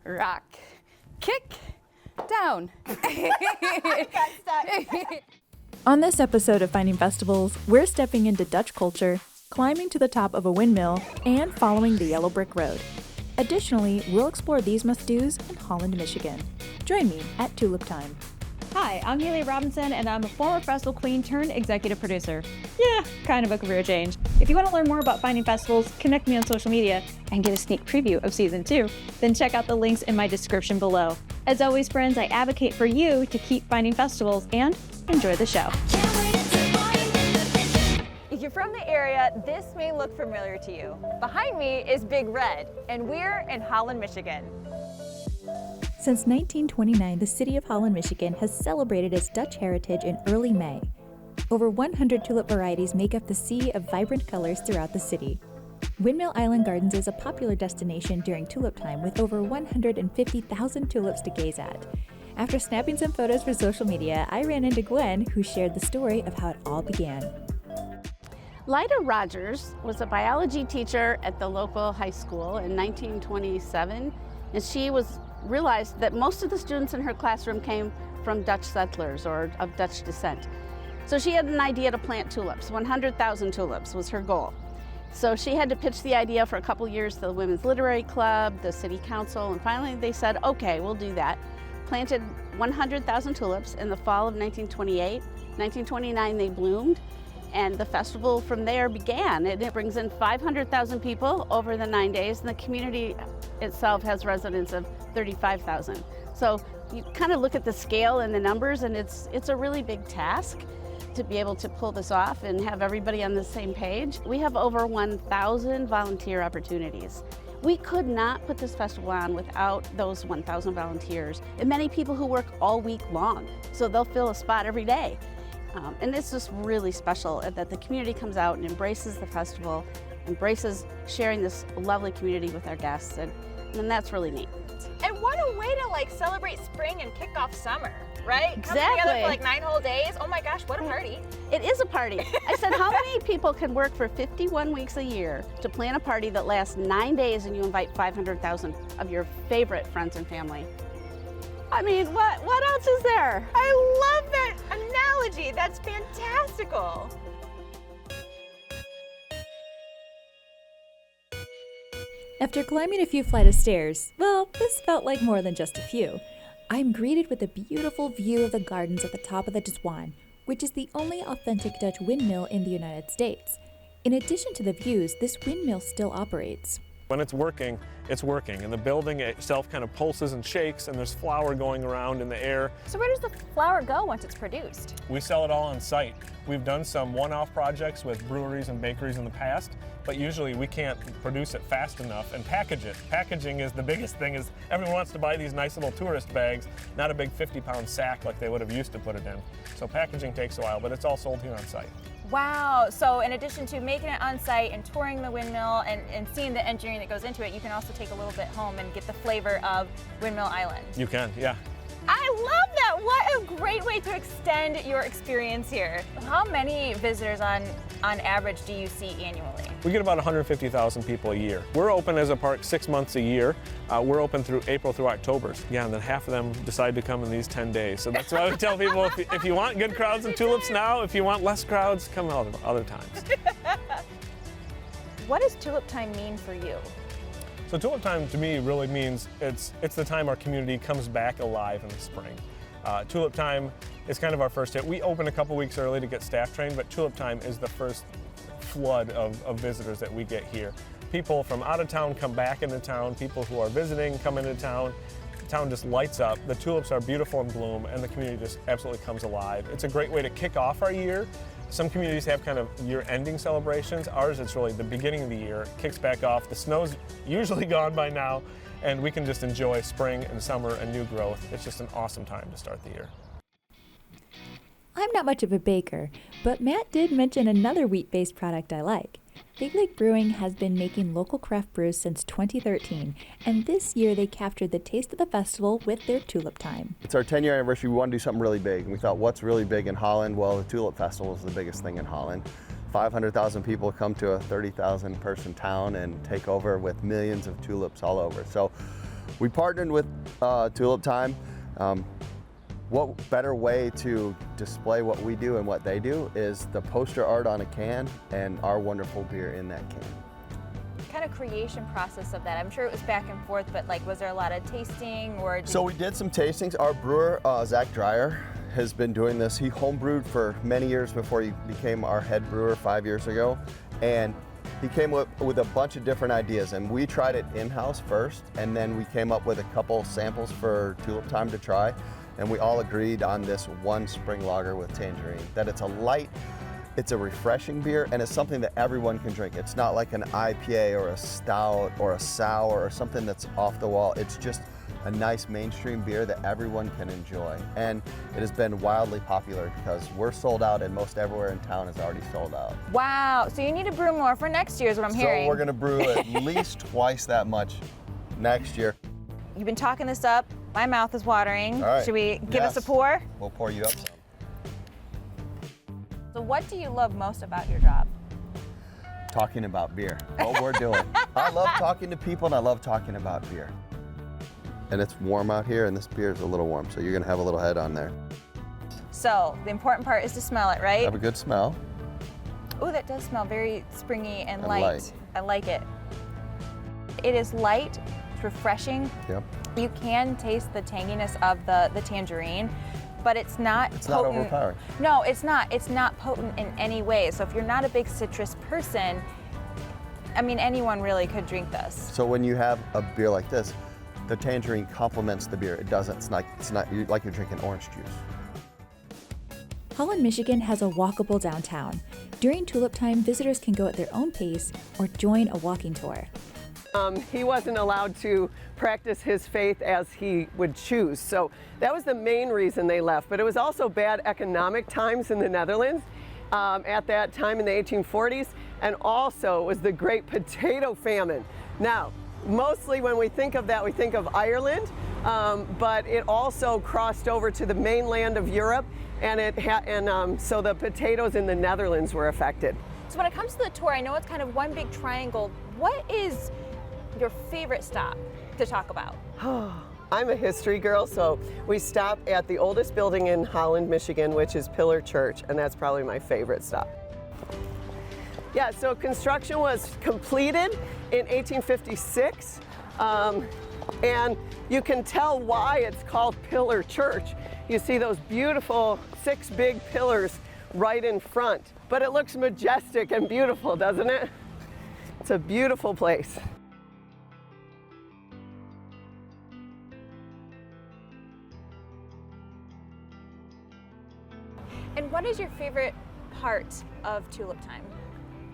rock, kick, down. On this episode of Finding Festivals, we're stepping into Dutch culture, climbing to the top of a windmill, and following the yellow brick road. Additionally, we'll explore these must-dos in Holland, Michigan. Join me at Tulip Time. Hi, I'm Haylie Robinson, and I'm a former festival queen turned executive producer. Yeah, kind of a career change. If you want to learn more about Finding Festivals, connect me on social media, and get a sneak preview of Season 2, then check out the links in my description below. As always, friends, I advocate for you to keep finding festivals and enjoy the show. If you're from the area, this may look familiar to you. Behind me is Big Red, and we're in Holland, Michigan. Since 1929, the city of Holland, Michigan has celebrated its Dutch heritage in early May. Over 100 tulip varieties make up the sea of vibrant colors throughout the city. Windmill Island Gardens is a popular destination during Tulip Time with over 150,000 tulips to gaze at. After snapping some photos for social media, I ran into Gwen, who shared the story of how it all began. Lyda Rogers was a biology teacher at the local high school in 1927, and she realized that most of the students in her classroom came from Dutch settlers or of Dutch descent. So she had an idea to plant tulips. 100,000 tulips was her goal. So she had to pitch the idea for a couple years to the Women's Literary Club, the City Council, and finally they said, okay, we'll do that. Planted 100,000 tulips in the fall of 1928. 1929 they bloomed, and the festival from there began. It brings in 500,000 people over the 9 days, and the community itself has residents of 35,000. So you kind of look at the scale and the numbers, and it's a really big task to be able to pull this off and have everybody on the same page. We have over 1,000 volunteer opportunities. We could not put this festival on without those 1,000 volunteers and many people who work all week long. So they'll fill a spot every day. And it's just really special that the community comes out and embraces the festival, embraces sharing this lovely community with our guests, and that's really neat. And what a way to celebrate spring and kick off summer, right? Exactly. Come together for 9 whole days. Oh my gosh, what a party. It is a party. I said, how many people can work for 51 weeks a year to plan a party that lasts 9 days and you invite 500,000 of your favorite friends and family? I mean, what else is there? I love that analogy. That's fantastical. After climbing a few flights of stairs, well, this felt like more than just a few. I'm greeted with a beautiful view of the gardens at the top of the Zwaan, which is the only authentic Dutch windmill in the United States. In addition to the views, this windmill still operates. When it's working, and the building itself kind of pulses and shakes, and there's flour going around in the air. So where does the flour go once it's produced? We sell it all on site. We've done some one-off projects with breweries and bakeries in the past, but usually we can't produce it fast enough and package it. Packaging is the biggest thing. Is everyone wants to buy these nice little tourist bags, not a big 50-pound sack like they would have used to put it in. So packaging takes a while, but it's all sold here on site. Wow, so in addition to making it on site and touring the windmill and seeing the engineering that goes into it, you can also take a little bit home and get the flavor of Windmill Island. You can, yeah. I love that. What a great way to extend your experience here. How many visitors on average do you see annually? We get about 150,000 people a year. We're open as a park 6 months a year. We're open through April through October. Yeah, and then half of them decide to come in these 10 days. So that's why I would tell people, if you want good crowds and tulips now, if you want less crowds, come other times. What does Tulip Time mean for you? So Tulip Time to me really means it's the time our community comes back alive in the spring. Tulip Time is kind of our first hit. We open a couple weeks early to get staff trained, but Tulip Time is the first flood of visitors that we get here. People from out of town come back into town, people who are visiting come into town. The town just lights up. The tulips are beautiful in bloom, and the community just absolutely comes alive. It's a great way to kick off our year. Some communities have kind of year-ending celebrations. Ours, it's really the beginning of the year. It kicks back off. The snow's usually gone by now, and we can just enjoy spring and summer and new growth. It's just an awesome time to start the year. I'm not much of a baker, but Matt did mention another wheat-based product I like. Big Lake Brewing has been making local craft brews since 2013, and this year they captured the taste of the festival with their Tulip Time. It's our 10-year anniversary. We want to do something really big, and we thought, what's really big in Holland? Well, the Tulip Festival is the biggest thing in Holland. 500,000 people come to a 30,000 person town and take over with millions of tulips all over. So We partnered with Tulip Time. What better way to display what we do and what they do is the poster art on a can and our wonderful beer in that can. Kind of creation process of that? I'm sure it was back and forth, but like, was there a lot of tasting or? So we did some tastings. Our brewer, Zach Dreyer, has been doing this. He homebrewed for many years before he became our head brewer 5 years ago. And he came up with a bunch of different ideas, and we tried it in-house first, and then we came up with a couple samples for Tulip Time to try, and we all agreed on this one spring lager with tangerine, that it's a light, it's a refreshing beer, and it's something that everyone can drink. It's not like an IPA or a stout or a sour or something that's off the wall. It's just a nice mainstream beer that everyone can enjoy. And it has been wildly popular because we're sold out and most everywhere in town is already sold out. Wow, so you need to brew more for next year is what I'm hearing. So we're gonna brew at least twice that much next year. You've been talking this up. My mouth is watering. All right. Should we give us a pour? We'll pour you up some. So what do you love most about your job? Talking about beer, what we're doing. I love talking to people and I love talking about beer. And it's warm out here and this beer is a little warm, so you're gonna have a little head on there. So the important part is to smell it, right? Have a good smell. Oh, that does smell very springy and light. light. I like it. It is light, it's refreshing. Yep. You can taste the tanginess of the tangerine, but it's not It's potent. not overpowering. No, it's not. It's not potent in any way. So if you're not a big citrus person, I mean, anyone really could drink this. So when you have a beer like this, the tangerine complements the beer. It doesn't, it's not like you're drinking orange juice. Holland, Michigan has a walkable downtown. During Tulip Time, visitors can go at their own pace or join a walking tour. He wasn't allowed to practice his faith as he would choose. So that was the main reason they left. But it was also bad economic times in the Netherlands at that time in the 1840s. And also was the Great Potato Famine. Now, mostly when we think of that, we think of Ireland, but it also crossed over to the mainland of Europe, and so the potatoes in the Netherlands were affected. So when it comes to the tour, I know it's kind of one big triangle. What is your favorite stop to talk about? I'm a history girl, so we stop at the oldest building in Holland, Michigan, which is Pillar Church, and that's probably my favorite stop. Yeah, so construction was completed in 1856, and you can tell why it's called Pillar Church. You see those beautiful 6 big pillars right in front, but it looks majestic and beautiful, doesn't it? It's a beautiful place. And what is your favorite part of Tulip Time?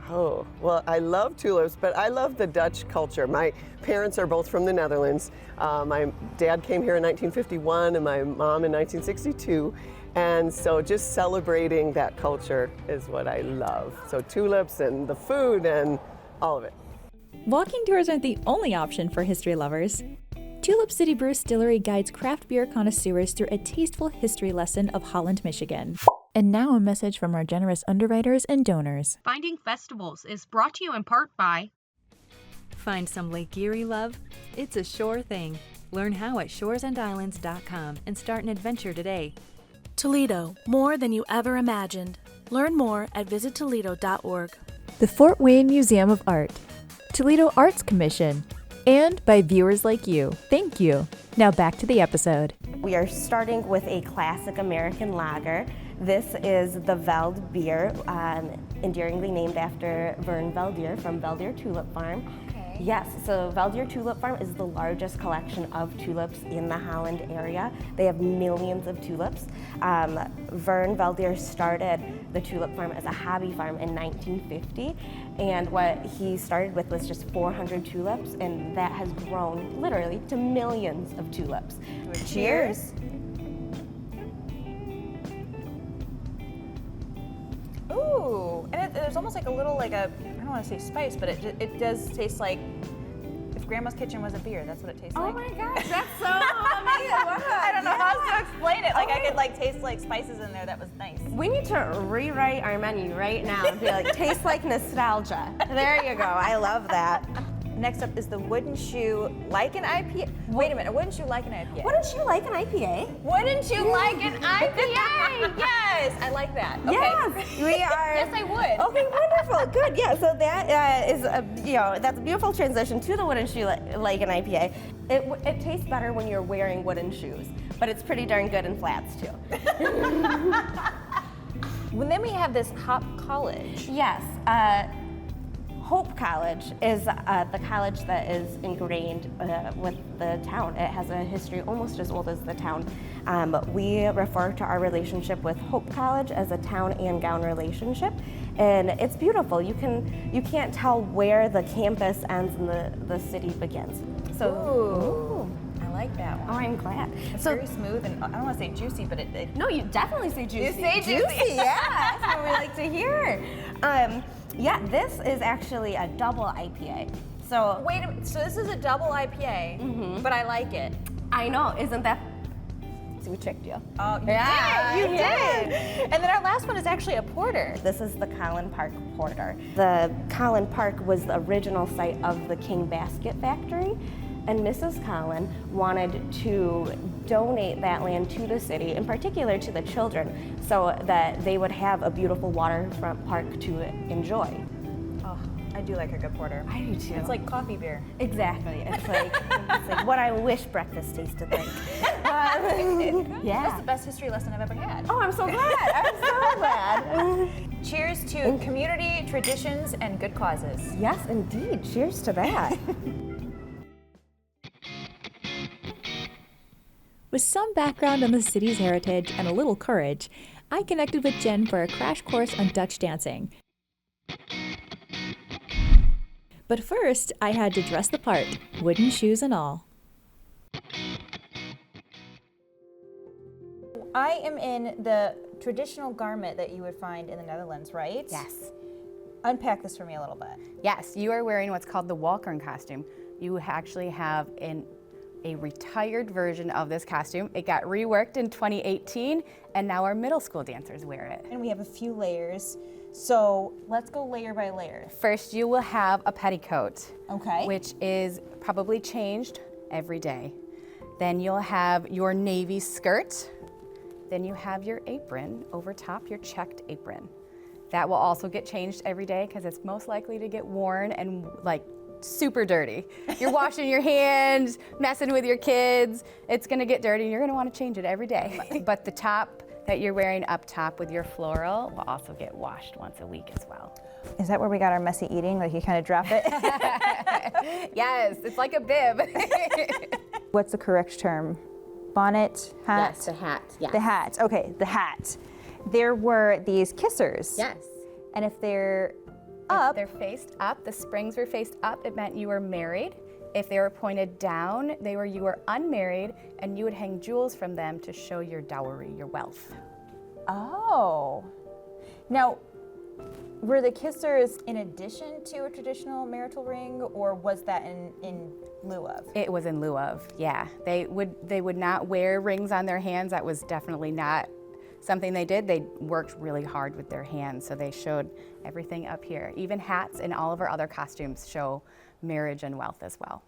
Oh, well, I love tulips, but I love the Dutch culture. My parents are both from the Netherlands. My dad came here in 1951 and my mom in 1962. And so just celebrating that culture is what I love. So tulips and the food and all of it. Walking tours aren't the only option for history lovers. Tulip City Brew Distillery guides craft beer connoisseurs through a tasteful history lesson of Holland, Michigan. And now a message from our generous underwriters and donors. Finding Festivals is brought to you in part by Find some Lake Erie love? It's a sure thing. Learn how at shoresandislands.com and start an adventure today. Toledo, more than you ever imagined. Learn more at visittoledo.org. The Fort Wayne Museum of Art, Toledo Arts Commission, and by viewers like you. Thank you. Now back to the episode. We are starting with a classic American lager. This is the Veld beer, endearingly named after Vern Veldier from Veldier Tulip Farm. Okay. Yes, so Veldier Tulip Farm is the largest collection of tulips in the Holland area. They have millions of tulips. Vern Veldier started the tulip farm as a hobby farm in 1950, and what he started with was just 400 tulips, and that has grown literally to millions of tulips. Cheers. Ooh, and there's almost like a little, I don't want to say spice, but it does taste like if Grandma's Kitchen was a beer, that's what it tastes like. Oh my gosh, that's so amazing. I don't know how else to explain it. Like I could taste like spices in there. That was nice. We need to rewrite our menu right now and be like, taste like nostalgia. There you go, I love that. next up is the wooden shoe like an IPA. Wait a minute, a wooden shoe like an IPA. Wouldn't you like an IPA? Wouldn't you like an IPA? Yes, I like that. Okay. Yes, we are. Yes, I would. Okay, wonderful, good. Yeah, so that is that's a beautiful transition to the wooden shoe like an IPA. It tastes better when you're wearing wooden shoes, but it's pretty darn good in flats too. Well, then we have this Hop College. Yes. Hope College is the college that is ingrained with the town. It has a history almost as old as the town. We refer to our relationship with Hope College as a town and gown relationship, and it's beautiful. You can't tell where the campus ends and the city begins. So, Ooh. I like that one. Oh, I'm glad. It's very smooth, and I don't want to say juicy, but it No, you definitely say juicy. You say juicy. Yeah, that's what we like to hear. Yeah, this is actually a double IPA. So Wait a minute, so this is a double IPA, but I like it. I know, isn't that? So we tricked you. Oh, you Yeah, did. You yeah. did. And then our last one is actually a porter. This is the Collin Park Porter. The Collin Park was the original site of the King Basket Factory, and Mrs. Collin wanted to donate that land to the city, in particular to the children, so that they would have a beautiful waterfront park to enjoy. Oh, I do like a good porter. I do too. It's like coffee beer. Exactly. It's like what I wish breakfast tasted like. Yeah. That's the best history lesson I've ever had. Oh, I'm so glad. I'm so glad. Cheers to community, traditions, and good causes. Yes, indeed. Cheers to that. With some background on the city's heritage and a little courage, I connected with Jen for a crash course on Dutch dancing. But first, I had to dress the part, wooden shoes and all. I am in the traditional garment that you would find in the Netherlands, right? Yes. Unpack this for me a little bit. Yes, you are wearing what's called the Walkern costume. You actually have a retired version of this costume. It got reworked in 2018, and now our middle school dancers wear it. And we have a few layers. So let's go layer by layer. First, you will have a petticoat, Okay. which is probably changed every day. Then you'll have your navy skirt. Then you have your apron over top, your checked apron. That will also get changed every day because it's most likely to get worn and like super dirty. You're washing your hands, messing with your kids. It's gonna get dirty and you're gonna wanna change it every day. But the top that you're wearing up top with your floral will also get washed once a week as well. Is that where we got our messy eating? Like you kind of drop it? Yes, it's like a bib. What's the correct term? Bonnet, hat? Yes, the hat, yes. The hat, okay, the hat. There were these kissers. Yes. And if they're up. If they're faced up, the springs were faced up, it meant you were married. If they were pointed down, you were unmarried, and you would hang jewels from them to show your dowry, your wealth. Oh. Now, were the kissers in addition to a traditional marital ring, or was that in lieu of? It was in lieu of, yeah. They would not wear rings on their hands. That was definitely not something they did. They worked really hard with their hands, so they showed everything up here. Even hats and all of our other costumes show marriage and wealth as well.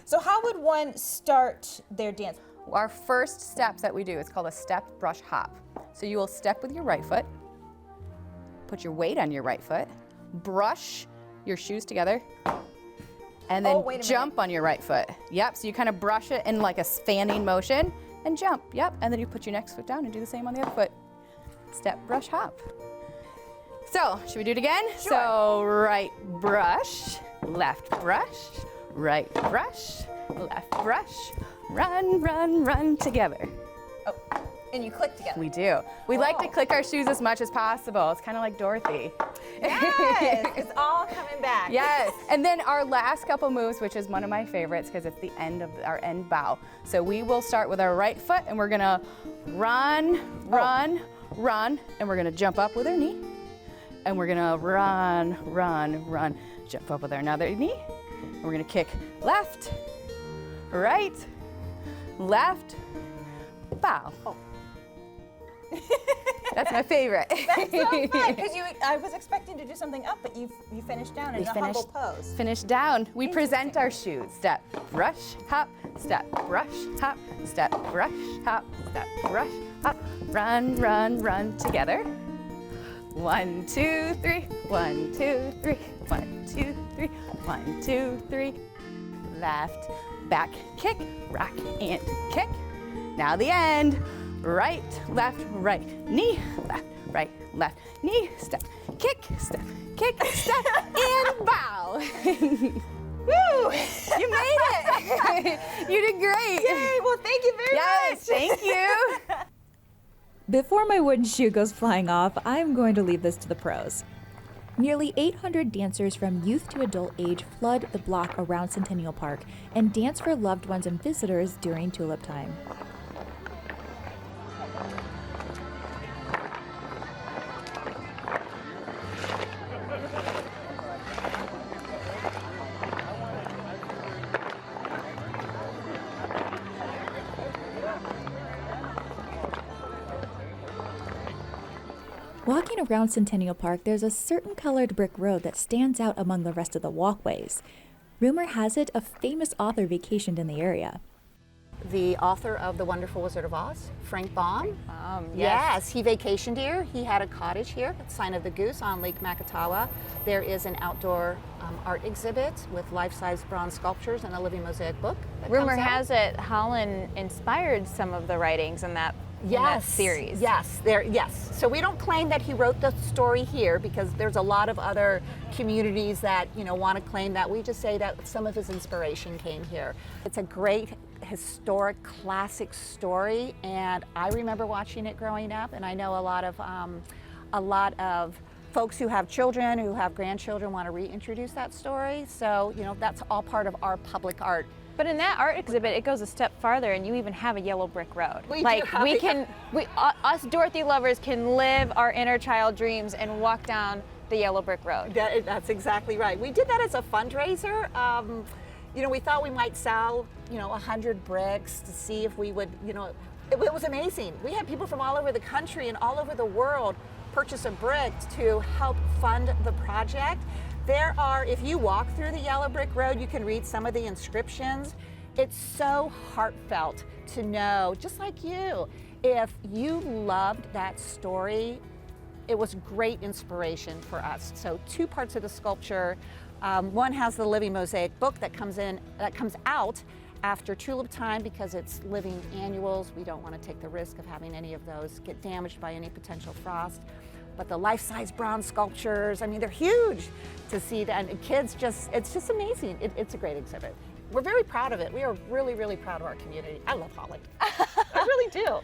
So how would one start their dance? Our first steps that we do is called a step, brush, hop. So you will step with your right foot, put your weight on your right foot, brush your shoes together, and then jump on your right foot. Yep, so you kind of brush it in like a fanning motion and jump, yep, and then you put your next foot down and do the same on the other foot. Step, brush, hop. So, should we do it again? Sure. So, right brush, left brush, right brush, left brush, run, run, run together. Oh, and you click together. We do. We like to click our shoes as much as possible. It's kind of like Dorothy. Yes, it's all coming back. Yes, and then our last couple moves, which is one of my favorites because it's the end of our end bow. So we will start with our right foot and we're gonna run, run, run, and we're gonna jump up with our knee. And we're gonna run, run, run, jump up with our other knee. And we're gonna kick left, right, left, bow. That's my favorite. That's so fun, because I was expecting to do something up, but you finished down in a humble pose. Finish down. We present our shoes. Step, brush, hop, step, brush, hop, step, brush, hop, step, brush, hop. Run, run, run together. 1, 2, 3. 1, 2, 3. 1, 2, 3. 1, 2, 3. Left, back, kick, rock and kick. Now the end. Right, left, right, knee, left, knee, step, kick, step, and bow. Woo! You made it! You did great! Yay! Well, thank you very much! Yes, thank you! Before my wooden shoe goes flying off, I'm going to leave this to the pros. Nearly 800 dancers from youth to adult age flood the block around Centennial Park and dance for loved ones and visitors during Tulip Time. Walking around Centennial Park, there's a certain colored brick road that stands out among the rest of the walkways. Rumor has it a famous author vacationed in the area. The author of The Wonderful Wizard of Oz, Frank Baum. Yes. He vacationed here. He had a cottage here at Sign of the Goose on Lake Makatawa. There is an outdoor art exhibit with life-size bronze sculptures and a living mosaic book. Rumor has it Holland inspired some of the writings in that series. Yes. So we don't claim that he wrote the story here because there's a lot of other communities that want to claim that. We just say that some of his inspiration came here. It's a great historic classic story, and I remember watching it growing up, and I know a lot of folks who have children, who have grandchildren, want to reintroduce that story. So that's all part of our public art. But in that art exhibit, it goes a step farther, and you even have a yellow brick road. Us Dorothy lovers can live our inner child dreams and walk down the yellow brick road. That's exactly right. We did that as a fundraiser. We thought we might sell, 100 bricks to see if we would, it was amazing. We had people from all over the country and all over the world purchase a brick to help fund the project. If you walk through the yellow brick road, you can read some of the inscriptions. It's so heartfelt to know, just like you, if you loved that story, it was great inspiration for us. So 2 parts of the sculpture. One has the living mosaic book that comes out after Tulip Time because it's living annuals. We don't want to take the risk of having any of those get damaged by any potential frost. But the life-size bronze sculptures, they're huge to see that. And kids it's just amazing. It's a great exhibit. We're very proud of it. We are really, really proud of our community. I love Holland. I really do.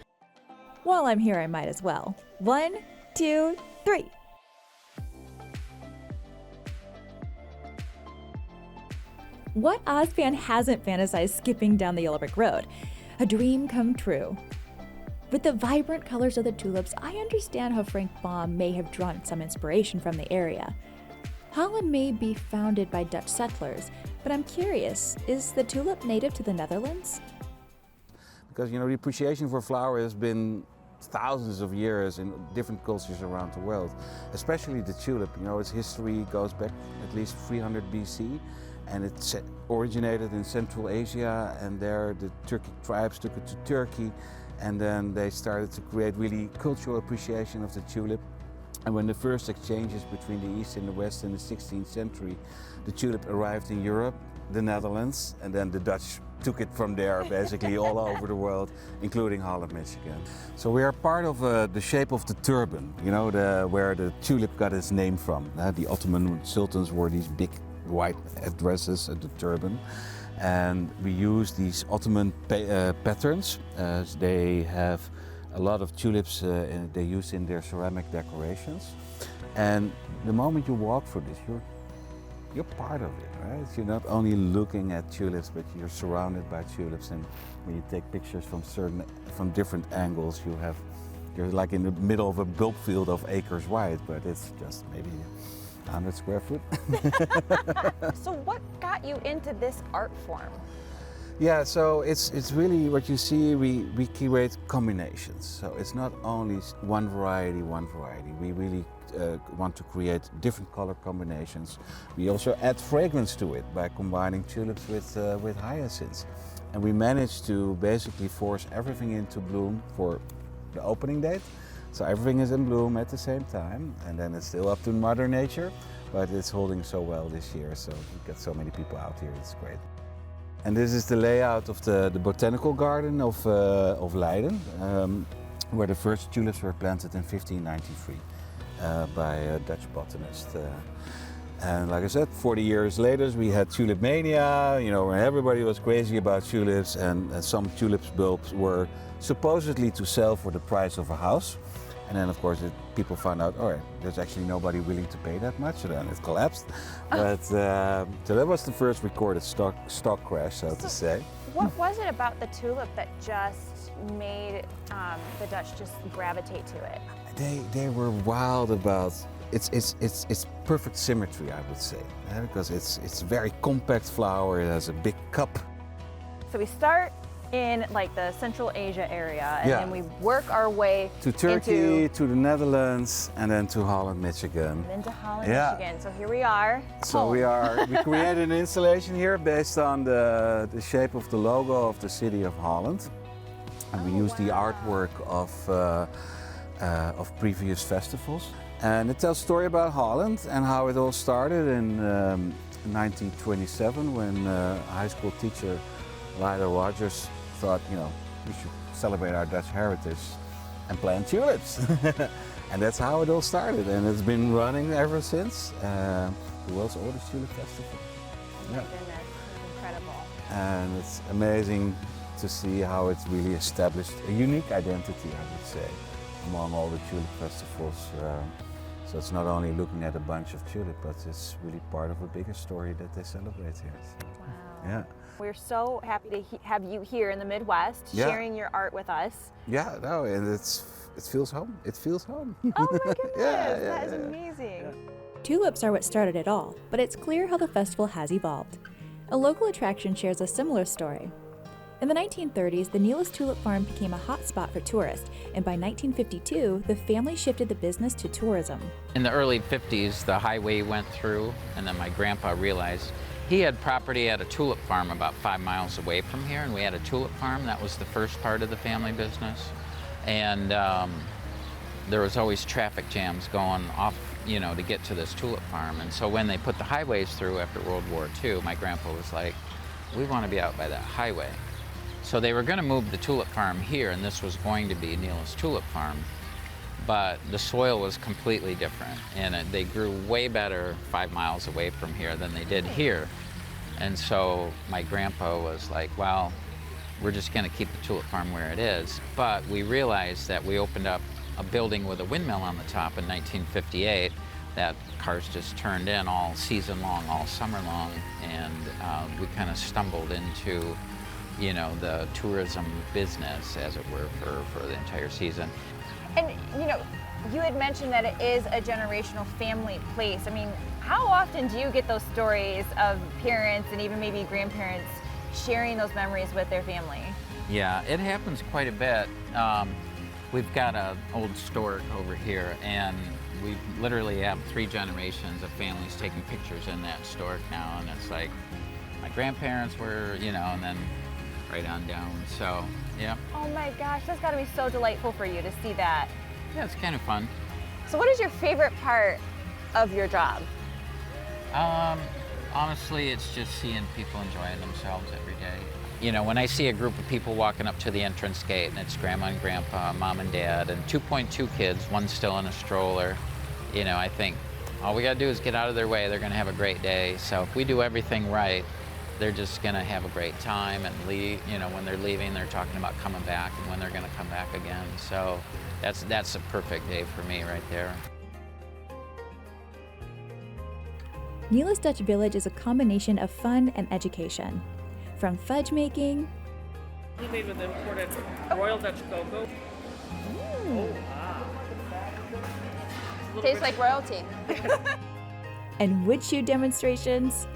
While I'm here, I might as well. 1, 2, 3. What Oz fan hasn't fantasized skipping down the yellow brick road? A dream come true. With the vibrant colors of the tulips, I understand how Frank Baum may have drawn some inspiration from the area. Holland may be founded by Dutch settlers, but I'm curious, is the tulip native to the Netherlands? Because the appreciation for flower has been thousands of years in different cultures around the world, especially the tulip. Its history goes back at least 300 BC. And it originated in Central Asia, and there the Turkic tribes took it to Turkey, and then they started to create really cultural appreciation of the tulip. And when the first exchanges between the East and the West in the 16th century, the tulip arrived in Europe, the Netherlands, and then the Dutch took it from there basically all over the world, including Holland, Michigan. So we are part of the shape of the turban, where the tulip got its name from. The Ottoman sultans wore these big white headdresses and the turban, and we use these Ottoman patterns. They have a lot of tulips they use in their ceramic decorations, and the moment you walk through this, you're part of it, right? You're not only looking at tulips, but you're surrounded by tulips, and when you take pictures from different angles, you're like in the middle of a bulb field of acres wide, but it's just maybe 100 square foot. So what got you into this art form? Yeah, so it's really what you see, we create combinations. So it's not only one variety. We really want to create different color combinations. We also add fragrance to it by combining tulips with hyacinths. And we managed to basically force everything into bloom for the opening date. So everything is in bloom at the same time, and then it's still up to Mother Nature, but it's holding so well this year, so we get so many people out here, it's great. And this is the layout of the botanical garden of Leiden, where the first tulips were planted in 1593 by a Dutch botanist. And like I said, 40 years later we had tulip mania, you know, where everybody was crazy about tulips, and some tulips bulbs were supposedly to sell for the price of a house. And then of course people found out, all right, there's actually nobody willing to pay that much, so then it collapsed. But so that was the first recorded stock crash, so to say. What was it about the tulip that just made the Dutch just gravitate to it? They were wild about it's perfect symmetry, I would say, because it's a very compact flower. It has a big cup. So we start in like the Central Asia area, and then we work our way to Turkey, to the Netherlands, and then to Holland, Michigan. And then to Holland, Michigan. So here we are. So we created an installation here based on the shape of the logo of the city of Holland, and we used the artwork of previous festivals. And it tells a story about Holland and how it all started in 1927, when a high school teacher, Haylie Robinson, thought, you know, we should celebrate our Dutch heritage and plant tulips. And that's how it all started, and it's been running ever since. The world's oldest tulip festival. Oh my goodness, it's incredible. And it's amazing to see how it's really established a unique identity, I would say, among all the tulip festivals. So it's not only looking at a bunch of tulip, but it's really part of a bigger story that they celebrate here. So, wow. Yeah. We're so happy to have you here in the Midwest, sharing your art with us. Yeah, no, and it feels home. It feels home. Oh my goodness, that is amazing. Yeah. Tulips are what started it all, but it's clear how the festival has evolved. A local attraction shares a similar story. In the 1930s, the Nelis Tulip Farm became a hot spot for tourists, and by 1952, the family shifted the business to tourism. In the early 50s, the highway went through, and then my grandpa realized he had property at a tulip farm about 5 miles away from here, and we had a tulip farm. That was the first part of the family business. And there was always traffic jams going off, you know, to get to this tulip farm. And so when they put the highways through after World War II, my grandpa was like, we want to be out by that highway. So they were going to move the tulip farm here, and this was going to be Nelis Tulip Farm. But the soil was completely different, and they grew way better 5 miles away from here than they did here. And so my grandpa was like, well, we're just going to keep the tulip farm where it is. But we realized that we opened up a building with a windmill on the top in 1958 that cars just turned in all season long, all summer long, and we kind of stumbled into, you know, the tourism business, as it were, for the entire season. And, you know, you had mentioned that it is a generational family place. I mean, how often do you get those stories of parents and even maybe grandparents sharing those memories with their family? Yeah, it happens quite a bit. We've got an old stork over here, and we literally have 3 generations of families taking pictures in that stork now, and it's like my grandparents were, you know, and then right on down, so yeah. Oh my gosh, that's got to be so delightful for you to see that. Yeah, it's kind of fun. So what is your favorite part of your job? Honestly, it's just seeing people enjoying themselves every day. You know, when I see a group of people walking up to the entrance gate, and it's grandma and grandpa, mom and dad, and 2.2 kids, one's still in a stroller, you know, I think all we gotta do is get out of their way. They're gonna have a great day. So if we do everything right, they're just gonna have a great time and leave. You know, when they're leaving, they're talking about coming back and when they're gonna come back again. So that's a perfect day for me right there. Nelis Dutch Village is a combination of fun and education. From fudge making, He made with imported Royal Dutch cocoa. Oh, wow. Tastes like royalty. and wood shoe demonstrations,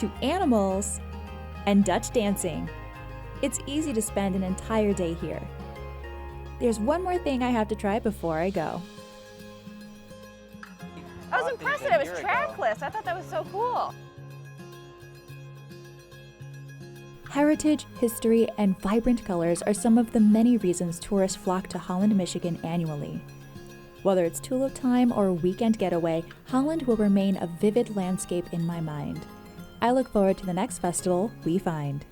to animals and Dutch dancing. It's easy to spend an entire day here. There's one more thing I have to try before I go. That was impressive. It was trackless. I thought that was so cool. Heritage, history, and vibrant colors are some of the many reasons tourists flock to Holland, Michigan annually. Whether it's tulip time or a weekend getaway, Holland will remain a vivid landscape in my mind. I look forward to the next festival we find.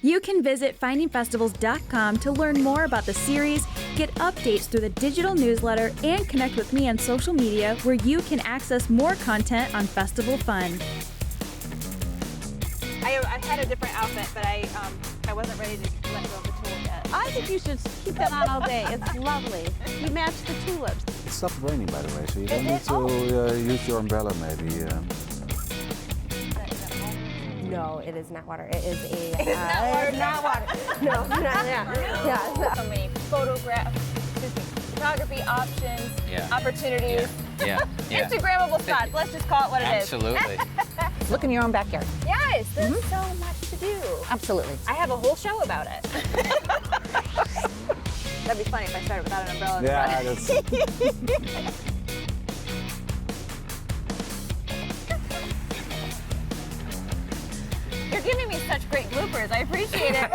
You can visit findingfestivals.com to learn more about the series, get updates through the digital newsletter, and connect with me on social media where you can access more content on festival fun. I had a different outfit, but I wasn't ready to let go of the tulip yet. I think you should keep that on all day. It's lovely. You match the tulips. It stopped raining, by the way, so you don't need to use your umbrella maybe. No, it is not water. It is a. It is not water. It's not water. No, not yeah. So many photography options, opportunities. Yeah. Instagrammable spots. Let's just call it what it is. Absolutely. Look in your own backyard. Yes, there's so much to do. Absolutely. I have a whole show about it. That'd be funny if I started without an umbrella. Yeah, that's. You're giving me such great bloopers. I appreciate it.